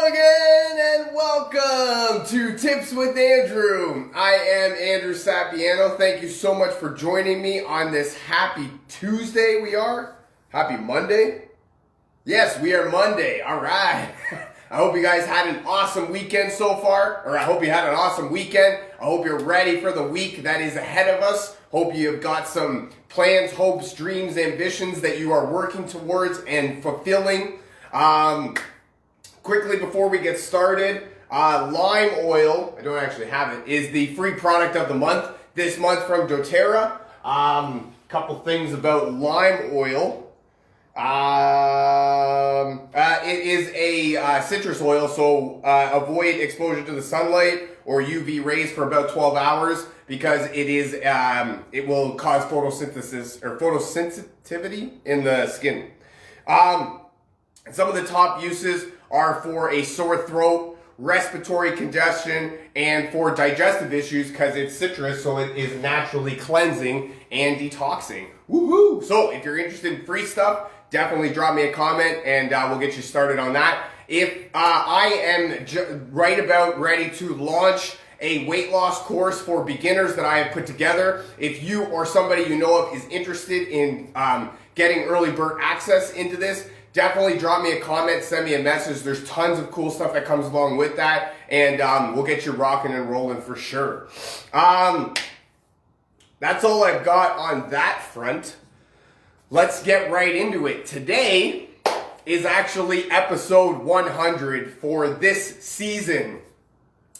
again and welcome to Tips with Andrew. I am Andrew Sapiano. Thank you so much for joining me on this happy Tuesday Happy Monday? Yes, we are Monday. All right. I hope you guys had an awesome weekend so far, or I hope you had an awesome weekend. I hope you're ready for the week that is ahead of us. Hope you've got some plans, hopes, dreams, ambitions that you are working towards and fulfilling. Quickly before we get started, lime oil, I don't actually have it, is the free product of the month this month from doTERRA. Couple things about lime oil. It is a citrus oil, so avoid exposure to the sunlight or UV rays for about 12 hours because it will cause photosynthesis or photosensitivity in the skin. Some of the top uses are for a sore throat, respiratory congestion, and for digestive issues because it's citrus, so it is naturally cleansing and detoxing. Woohoo! So if you're interested in free stuff, definitely drop me a comment and we'll get you started on that. If I am right about ready to launch a weight loss course for beginners that I have put together. If you or somebody you know of is interested in getting early bird access into this, definitely drop me a comment, send me a message. There's tons of cool stuff that comes along with that, and we'll get you rocking and rolling for sure. That's all I've got on that front. Let's get right into it. Today is actually episode 100 for this season.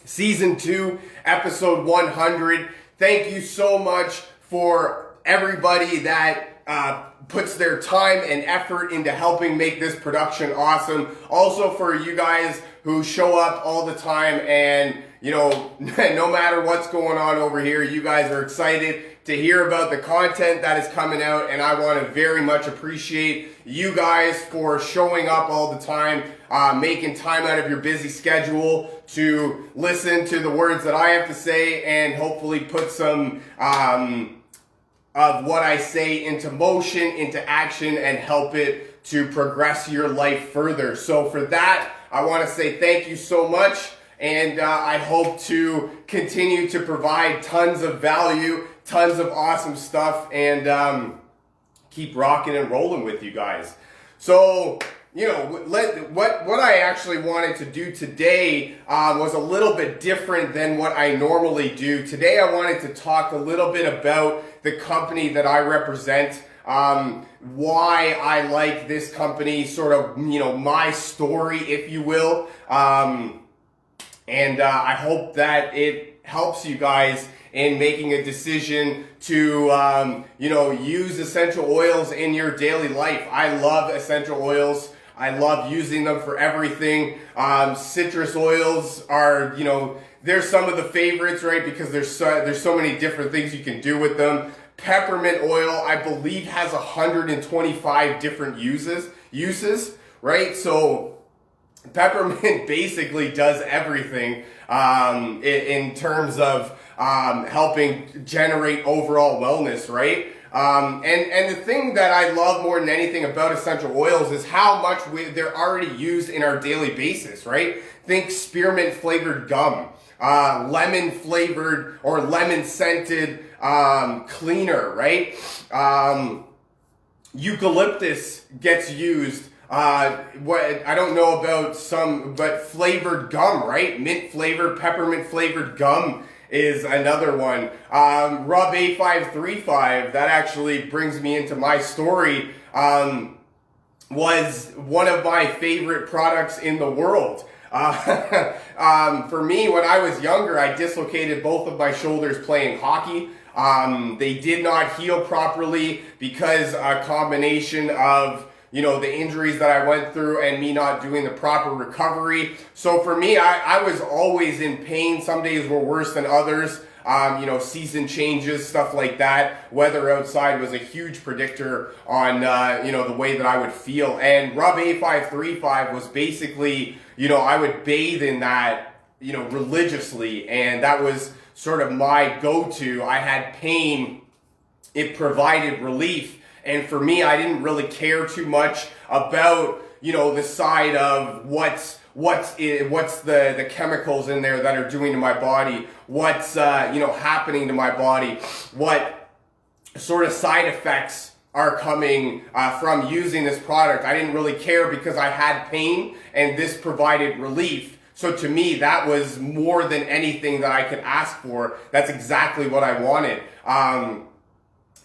Season 2, episode 100. Thank you so much for everybody that puts their time and effort into helping make this production awesome. Also for you guys who show up all the time and, you know, no matter what's going on over here, you guys are excited to hear about the content that is coming out, and I want to very much appreciate you guys for showing up all the time, making time out of your busy schedule to listen to the words that I have to say and hopefully put some of what I say into motion, into action, and help it to progress your life further. So for that, I want to say thank you so much, and I hope to continue to provide tons of value, tons of awesome stuff, and keep rocking and rolling with you guys. So, you know, what I actually wanted to do today was a little bit different than what I normally do. Today I wanted to talk a little bit about the company that I represent, why I like this company, sort of, you know, my story, if you will. And I hope that it helps you guys in making a decision to, you know, use essential oils in your daily life. I love essential oils. I love using them for everything. Citrus oils are, you know, they're some of the favorites, right? Because there's so many different things you can do with them. Peppermint oil, I believe, has 125 different uses, right? So peppermint basically does everything in terms of helping generate overall wellness, right? And the thing that I love more than anything about essential oils is how much they're already used in our daily basis, right? Think spearmint flavored gum, lemon flavored or lemon scented cleaner, right? Eucalyptus gets used. What I don't know about but flavored gum, right? Mint flavored, peppermint flavored gum is another one. Rub A535, that actually brings me into my story, was one of my favorite products in the world. For me, when I was younger, I dislocated both of my shoulders playing hockey. They did not heal properly because a combination of, you know, the injuries that I went through and me not doing the proper recovery. So for me, I was always in pain. Some days were worse than others. You know, season changes, stuff like that. Weather outside was a huge predictor on, you know, the way that I would feel. And Rub A535 was basically, you know, I would bathe in that, you know, religiously. And that was sort of my go-to. I had pain. It provided relief. And for me, I didn't really care too much about, you know, the side of what's what's the chemicals in there that are doing to my body, what's happening to my body, what sort of side effects are coming from using this product. I didn't really care because I had pain and this provided relief. So to me, that was more than anything that I could ask for. That's exactly what I wanted. And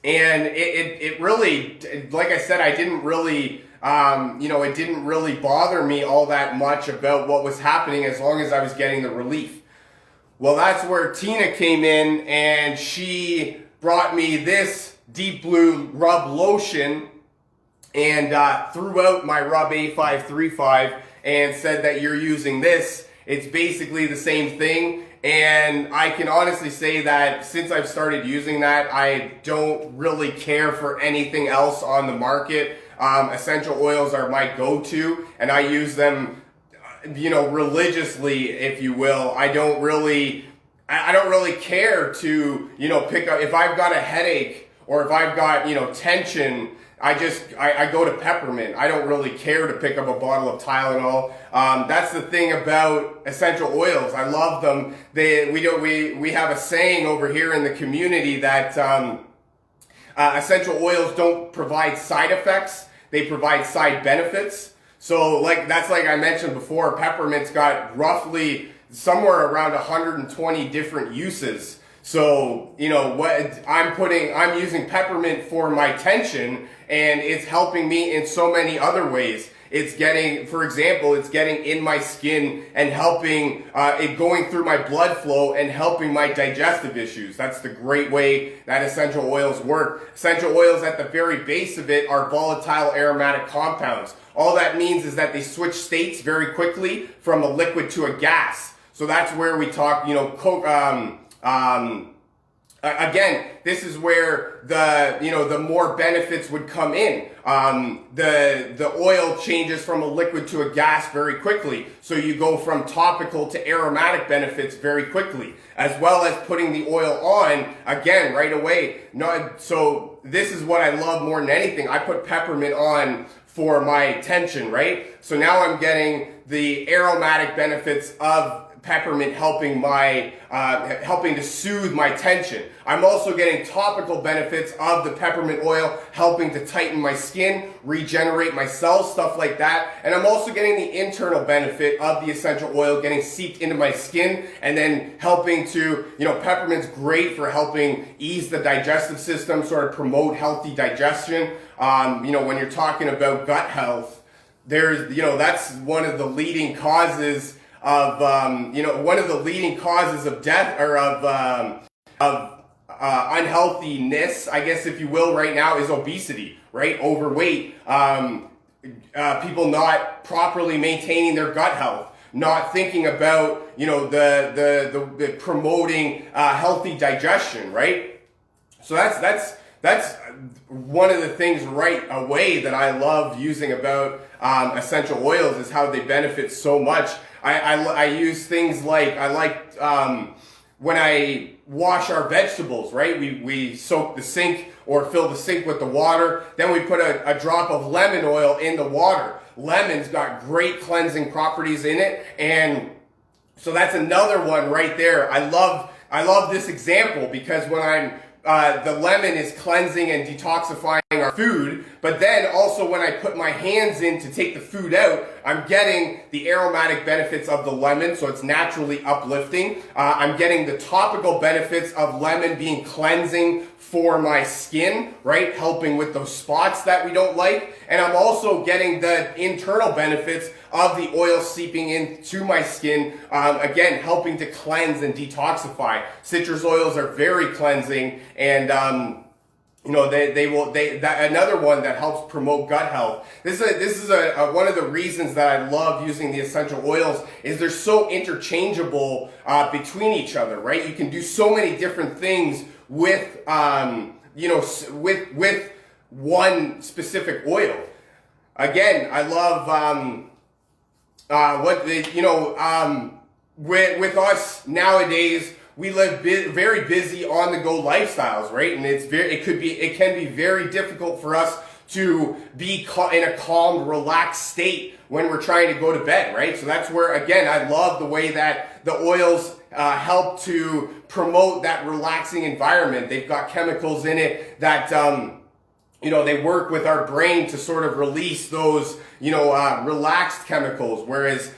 it really, like I said, I didn't really, it didn't really bother me all that much about what was happening as long as I was getting the relief. Well, that's where Tina came in, and she brought me this Deep Blue Rub Lotion and threw out my Rub A535 and said that you're using this. It's basically the same thing. And I can honestly say that since I've started using that, I don't really care for anything else on the market. Essential oils are my go-to, and I use them, religiously, if you will. I don't really care to, pick up, if I've got a headache or if I've got, tension, I go to peppermint. I don't really care to pick up a bottle of Tylenol. That's the thing about essential oils. I love them. We have a saying over here in the community that essential oils don't provide side effects. They provide side benefits. So that's like I mentioned before, peppermint's got roughly somewhere around 120 different uses. So, I'm using peppermint for my tension, and it's helping me in so many other ways. It's getting, for example, it's getting in my skin and helping it going through my blood flow and helping my digestive issues. That's the great way that essential oils work. Essential oils at the very base of it are volatile aromatic compounds. All that means is that they switch states very quickly from a liquid to a gas. So that's where we talk, again, this is where the more benefits would come in. The oil changes from a liquid to a gas very quickly. So you go from topical to aromatic benefits very quickly, as well as putting the oil on again right away. So this is what I love more than anything. I put peppermint on for my tension, right? So now I'm getting the aromatic benefits of peppermint helping to soothe my tension. I'm also getting topical benefits of the peppermint oil helping to tighten my skin, regenerate my cells, stuff like that. And I'm also getting the internal benefit of the essential oil getting seeped into my skin and then helping to, peppermint's great for helping ease the digestive system, sort of promote healthy digestion. When you're talking about gut health, that's one of the leading causes of death or of unhealthiness, I guess, if you will, right now is obesity, right? Overweight, people not properly maintaining their gut health, not thinking about, the promoting healthy digestion, right? So that's one of the things right away that I love using about essential oils is how they benefit so much. I use things like, when I wash our vegetables, right? We soak the sink or fill the sink with the water. Then we put a drop of lemon oil in the water. Lemon's got great cleansing properties in it. And so that's another one right there. I love this example because when the lemon is cleansing and detoxifying our food, but then also when I put my hands in to take the food out, I'm getting the aromatic benefits of the lemon, so it's naturally uplifting. I'm getting the topical benefits of lemon being cleansing for my skin, right? Helping with those spots that we don't like. And I'm also getting the internal benefits of the oil seeping into my skin, again, helping to cleanse and detoxify. Citrus oils are very cleansing, and another one that helps promote gut health. This is one of the reasons that I love using the essential oils is they're so interchangeable between each other, right? You can do so many different things with with one specific oil. Again, I love with us nowadays, we live very busy on the go lifestyles, right? And it can be very difficult for us to be in a calm, relaxed state when we're trying to go to bed, right? So that's where, again, I love the way that the oils help to promote that relaxing environment. They've got chemicals in it that, they work with our brain to sort of release those, relaxed chemicals. Whereas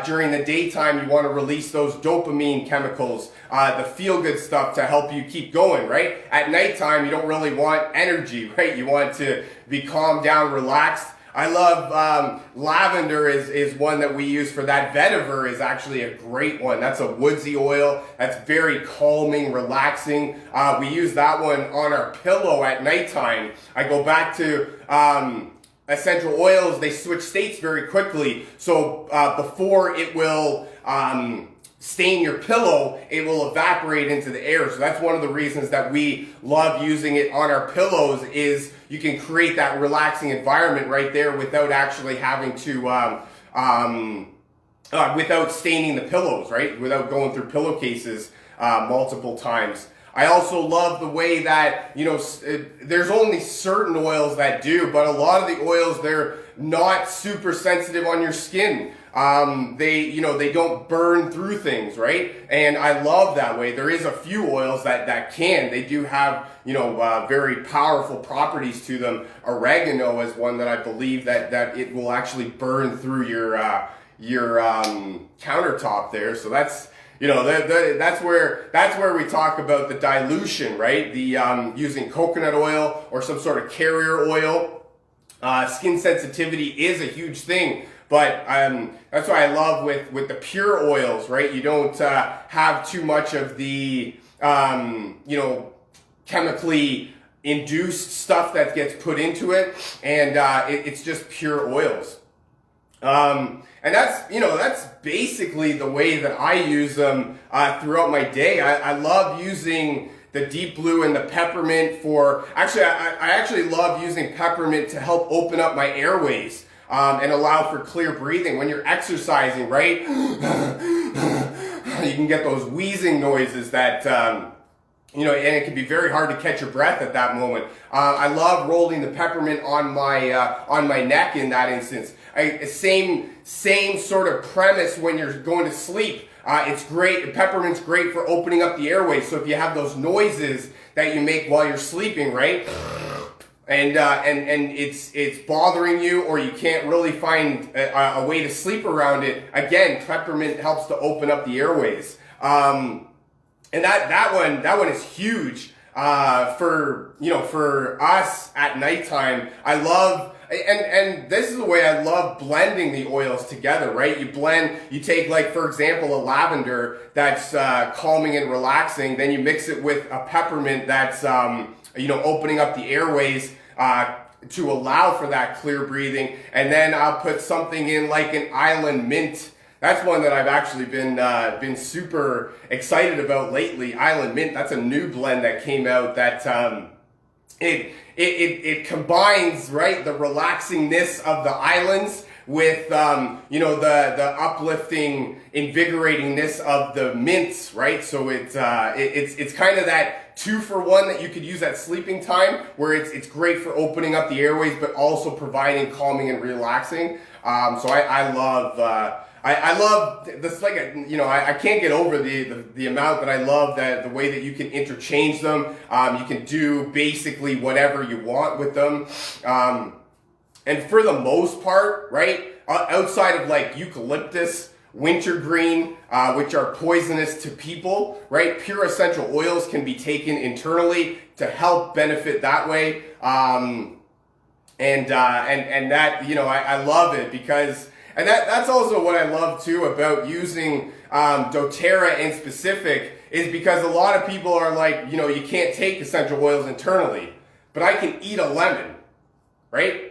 during the daytime, you want to release those dopamine chemicals, the feel-good stuff to help you keep going, right? At nighttime, you don't really want energy, right? You want to be calmed down, relaxed. I love lavender is one that we use for that. Vetiver is actually a great one. That's a woodsy oil. That's very calming, relaxing. We use that one on our pillow at nighttime. I go back to essential oils. They switch states very quickly. So before it will stain your pillow, it will evaporate into the air. So that's one of the reasons that we love using it on our pillows, is you can create that relaxing environment right there without actually having to, without staining the pillows, right? Without going through pillowcases multiple times. I also love the way that, there's only certain oils that do, but a lot of the oils, they're not super sensitive on your skin. They don't burn through things, right? And I love that way. There is a few oils that can. They do have, very powerful properties to them. Oregano is one that I believe that it will actually burn through your countertop there. So that's, that's where we talk about the dilution, right? The using coconut oil or some sort of carrier oil. Skin sensitivity is a huge thing. But that's why I love with the pure oils, right? You don't have too much of the, chemically induced stuff that gets put into it. And it's just pure oils. And that's basically the way that I use them throughout my day. I love using the deep blue and the peppermint I actually love using peppermint to help open up my airways. And allow for clear breathing. When you're exercising, right? You can get those wheezing noises that, and it can be very hard to catch your breath at that moment. I love rolling the peppermint on my neck in that instance. Same sort of premise when you're going to sleep. It's great. Peppermint's great for opening up the airways. So if you have those noises that you make while you're sleeping, right? And it's bothering you, or you can't really find a way to sleep around it. Again, peppermint helps to open up the airways. And that one is huge for us at nighttime. I love, and this is the way I love blending the oils together, right? You take, like, for example, a lavender that's calming and relaxing, then you mix it with a peppermint that's opening up the airways to allow for that clear breathing. And then I'll put something in like an island mint. That's one that I've actually been super excited about lately. Island mint, that's a new blend that came out that it combines, right, the relaxingness of the islands with the uplifting, invigoratingness of the mints, right? So it's kind of that 2-for-1 that you could use at sleeping time, where it's great for opening up the airways, but also providing calming and relaxing. So I love this. Like, I can't get over the amount that I love that the way that you can interchange them. You can do basically whatever you want with them. And for the most part, right, outside of like eucalyptus, wintergreen, which are poisonous to people, right? Pure essential oils can be taken internally to help benefit that way. And that, I love it because, and that's also what I love too about using doTERRA in specific, is because a lot of people are like, you can't take essential oils internally, but I can eat a lemon, right?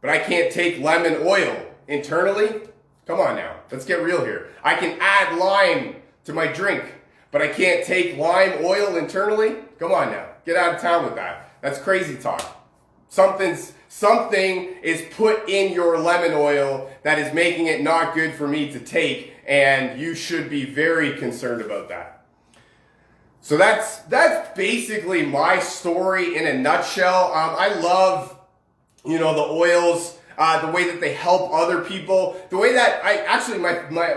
But I can't take lemon oil internally. Come on now, let's get real here. I can add lime to my drink, but I can't take lime oil internally? Come on now, get out of town with that. That's crazy talk. Something is put in your lemon oil that is making it not good for me to take, and you should be very concerned about that. So that's basically my story in a nutshell. I love you know, the oils, the way that they help other people, the way that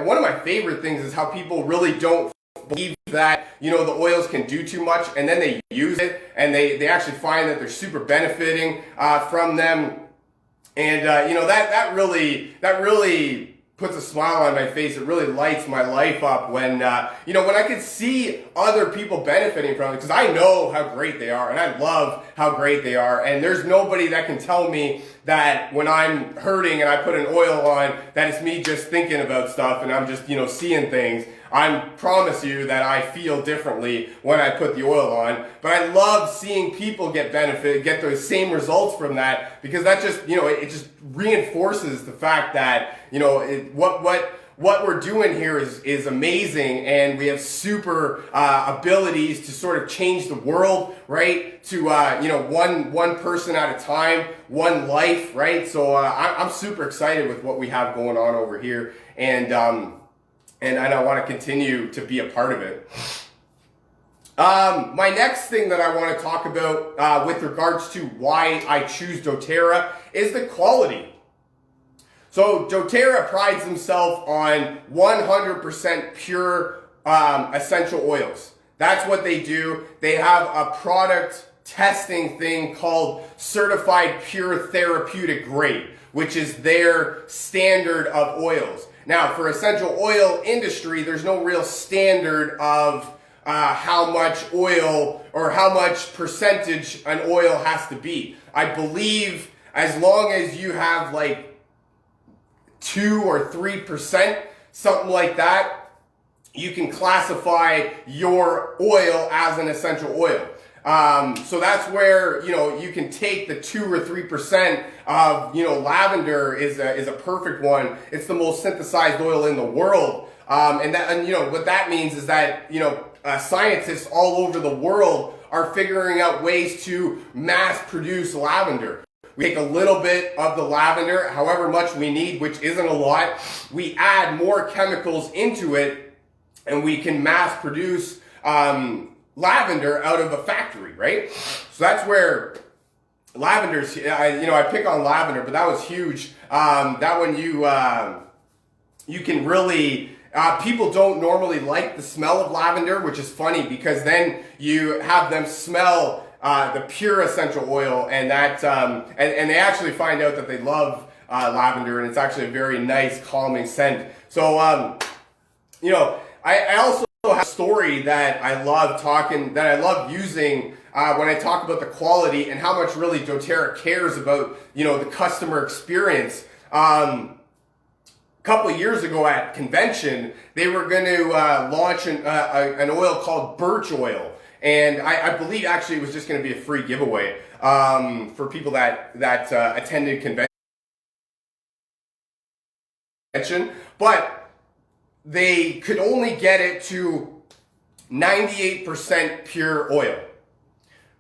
one of my favorite things is how people really don't believe that, you know, the oils can do too much, and then they use it and they actually find that they're super benefiting from them. And you know, that really puts a smile on my face. It really lights my life up when you know, when I can see other people benefiting from it, because I know how great they are and I love how great they are, and there's nobody that can tell me that when I'm hurting and I put an oil on, that it's me just thinking about stuff and I'm just, you know, seeing things. I promise you that I feel differently when I put the oil on, but I love seeing people get those same results from that, because that just, you know, it just reinforces the fact that, you know, what we're doing here is amazing, and we have super abilities to sort of change the world, right? To you know, one person at a time, one life, right? So I'm super excited with what we have going on over here, and I want to continue to be a part of it. My next thing that I want to talk about with regards to why I choose doTERRA is the quality. So doTERRA prides himself on 100% pure essential oils. That's what they do. They have a product testing thing called Certified Pure Therapeutic Grade, which is their standard of oils. Now, for essential oil industry, there's no real standard of how much oil or how much percentage an oil has to be. I believe as long as you have like 2 or 3%, something like that, you can classify your oil as an essential oil. So that's where, you know, you can take the 2 or 3% of, you know, lavender is a perfect one. It's the most synthesized oil in the world. And you know, what that means is that, you know, scientists all over the world are figuring out ways to mass produce lavender. We take a little bit of the lavender, however much we need, which isn't a lot. We add more chemicals into it, and we can mass produce lavender out of a factory, right? So that's where lavender's, you know, I pick on lavender, but that was huge. That one you can really, people don't normally like the smell of lavender, which is funny because then you have them smell the pure essential oil, and that and they actually find out that they love lavender, and it's actually a very nice calming scent. So you know, I also have a story that I love using when I talk about the quality and how much really doTERRA cares about, you know, the customer experience. A couple of years ago at convention, they were going to launch an oil called birch oil. And I believe actually it was just going to be a free giveaway for people that attended convention. But they could only get it to 98% pure oil,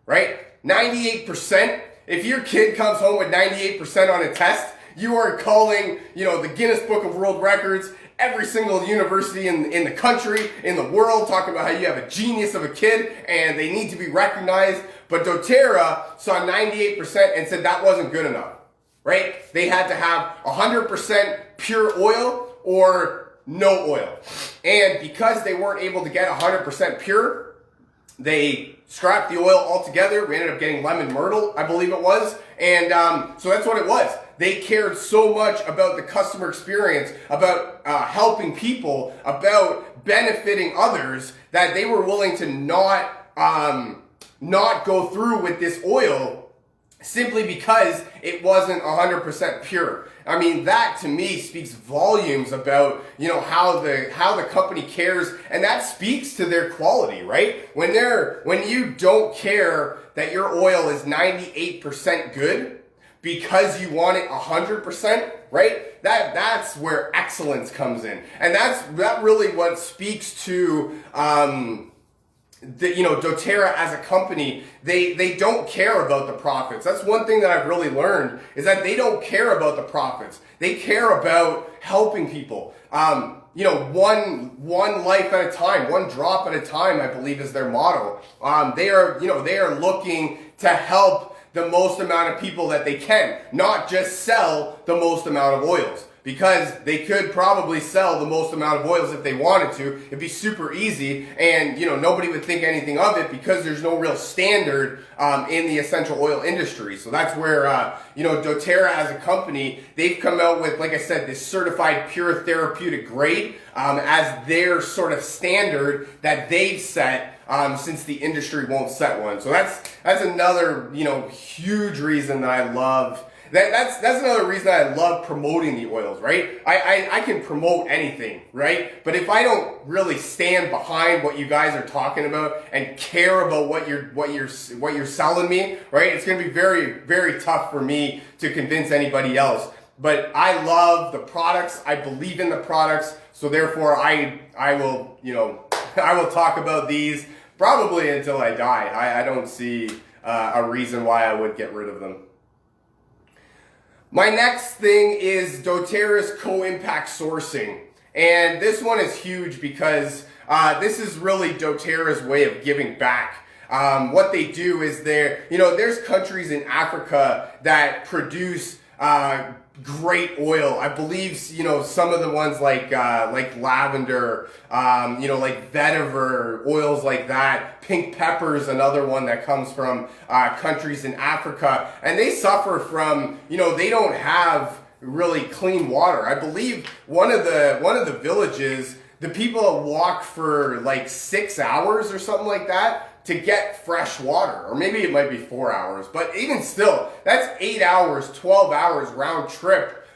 right? 98%. If your kid comes home with 98% on a test, you are calling, you know, the Guinness Book of World Records, every single university in the country, in the world, talking about how you have a genius of a kid and they need to be recognized. But doTERRA saw 98% and said that wasn't good enough, right? They had to have 100% pure oil or no oil. And because they weren't able to get 100% pure, they scrapped the oil altogether. We ended up getting lemon myrtle, I believe it was. And so that's what it was. They cared so much about the customer experience, about helping people, about benefiting others, that they were willing to not go through with this oil simply because it wasn't 100% pure. I mean, that to me speaks volumes about, you know, how the company cares, and that speaks to their quality, right? When you don't care that your oil is 98% good because you want it 100%, right? That's where excellence comes in. And that really what speaks to you know, doTERRA as a company. They don't care about the profits. That's one thing that I've really learned, is that they don't care about the profits. They care about helping people. You know, one life at a time, one drop at a time, I believe is their motto. They are looking to help the most amount of people that they can, not just sell the most amount of oils. Because they could probably sell the most amount of oils if they wanted to. It'd be super easy, and nobody would think anything of it because there's no real standard in the essential oil industry. So that's where doTERRA as a company, they've come out with, like I said, this certified pure therapeutic grade as their sort of standard that they've set since the industry won't set one. So that's another huge reason that I love. That's another reason I love promoting the oils, right? I can promote anything, right? But if I don't really stand behind what you guys are talking about and care about what you're selling me, right? It's going to be very, very tough for me to convince anybody else. But I love the products. I believe in the products. So therefore I will, I will talk about these probably until I die. I don't see a reason why I would get rid of them. My next thing is doTERRA's co-impact sourcing. And this one is huge because this is really doTERRA's way of giving back. What they do is there's countries in Africa that produce great oil. I believe, some of the ones like lavender, like vetiver, oils like that. Pink pepper is another one that comes from countries in Africa, and they suffer from, they don't have really clean water. I believe one of the villages, the people walk for like 6 hours or something like that to get fresh water, or maybe it might be 4 hours, but even still, that's 8 hours, 12 hours round trip,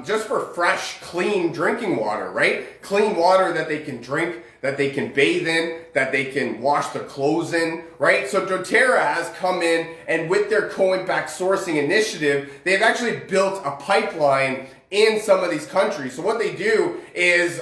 just for fresh, clean drinking water, right? Clean water that they can drink, that they can bathe in, that they can wash their clothes in, right? So doTERRA has come in, and with their co-impact sourcing initiative, they've actually built a pipeline in some of these countries. So what they do is,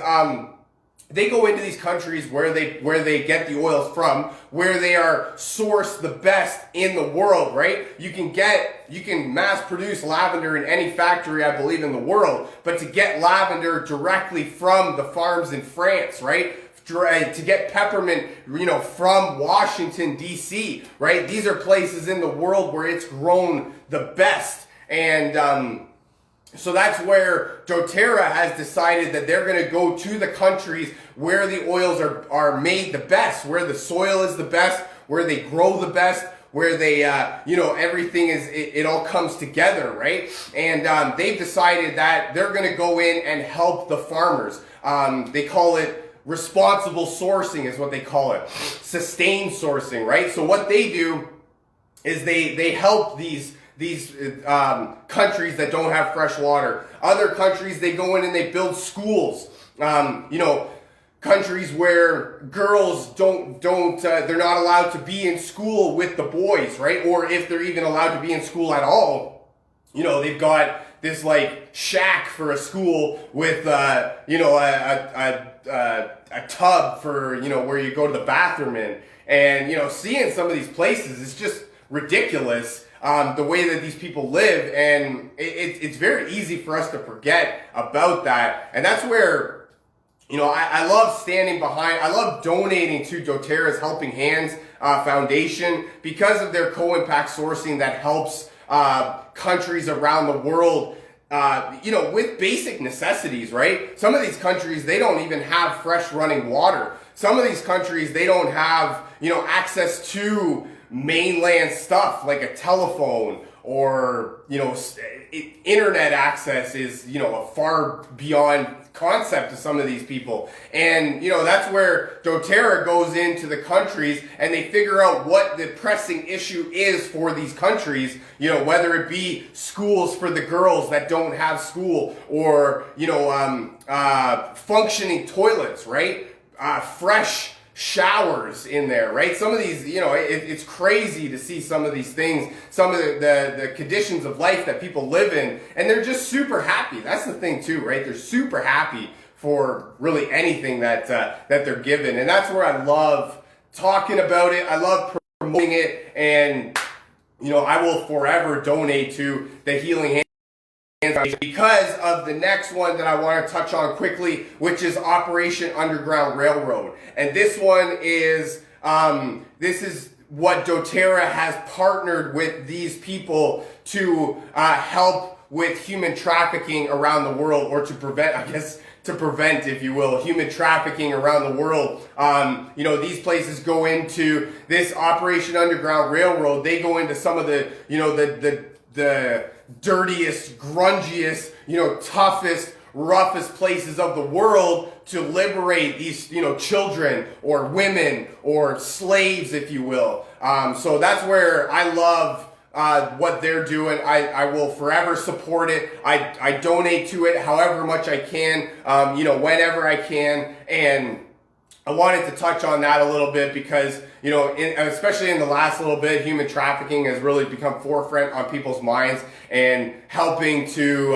they go into these countries where they get the oils from, where they are sourced the best in the world, right? You can mass produce lavender in any factory, I believe, in the world, but to get lavender directly from the farms in France, right? To get peppermint, from Washington, D.C., right? These are places in the world where it's grown the best. And, so that's where doTERRA has decided that they're going to go to the countries where the oils are made the best, where the soil is the best, where they grow the best, where they, everything it all comes together, right? And they've decided that they're going to go in and help the farmers. They call it responsible sourcing is what they call it. Sustained sourcing, right? So what they do is they help these countries that don't have fresh water. Other countries, they go in and they build schools. Countries where girls they're not allowed to be in school with the boys, right? Or if they're even allowed to be in school at all, they've got this like shack for a school with a tub for where you go to the bathroom in. And seeing some of these places is just ridiculous. The way that these people live, and it's very easy for us to forget about that. And that's where, I love standing behind, I love donating to doTERRA's Helping Hands Foundation because of their co-impact sourcing that helps countries around the world, with basic necessities, right? Some of these countries, they don't even have fresh running water. Some of these countries, they don't have, access to mainland stuff like a telephone, or internet access is a far beyond concept to some of these people. And that's where doTERRA goes into the countries and they figure out what the pressing issue is for these countries, whether it be schools for the girls that don't have school, or functioning toilets, right? Fresh showers in there, right? Some of these, it's crazy to see some of these things, some of the conditions of life that people live in, and they're just super happy. That's the thing too, right? They're super happy for really anything that they're given, and that's where I love talking about it. I love promoting it, and I will forever donate to the Healing Hands because of the next one that I want to touch on quickly, which is Operation Underground Railroad. And this one is, what doTERRA has partnered with these people to help with human trafficking around the world, or to prevent, if you will, human trafficking around the world. These places go into this Operation Underground Railroad. They go into some of the, the dirtiest, grungiest, toughest, roughest places of the world to liberate these, children or women or slaves, if you will. So that's where I love what they're doing. I will forever support it. I donate to it however much I can, whenever I can. And I wanted to touch on that a little bit because, especially in the last little bit, human trafficking has really become forefront on people's minds, and helping to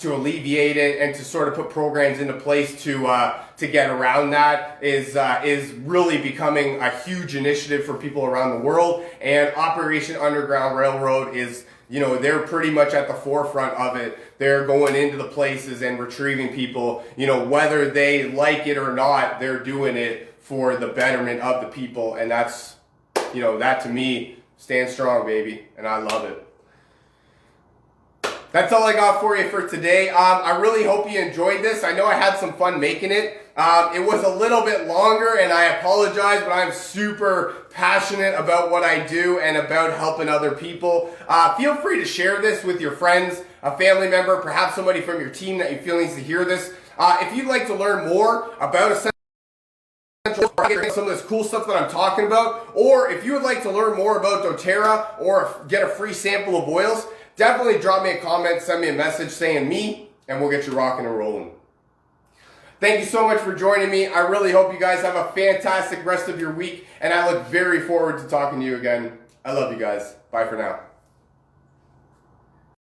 alleviate it and to sort of put programs into place to get around that is really becoming a huge initiative for people around the world. And Operation Underground Railroad is, they're pretty much at the forefront of it. They're going into the places and retrieving people, whether they like it or not, they're doing it for the betterment of the people. And that's, that to me, stand strong, baby. And I love it. That's all I got for you for today. I really hope you enjoyed this. I know I had some fun making it. It was a little bit longer, and I apologize, but I'm super passionate about what I do and about helping other people. Feel free to share this with your friends, a family member, perhaps somebody from your team that you feel needs to hear this. If you'd like to learn more about some of this cool stuff that I'm talking about, or if you would like to learn more about doTERRA or get a free sample of oils, definitely drop me a comment, send me a message saying me, and we'll get you rocking and rolling. Thank you so much for joining me. I really hope you guys have a fantastic rest of your week, and I look very forward to talking to you again. I love you guys. Bye for now.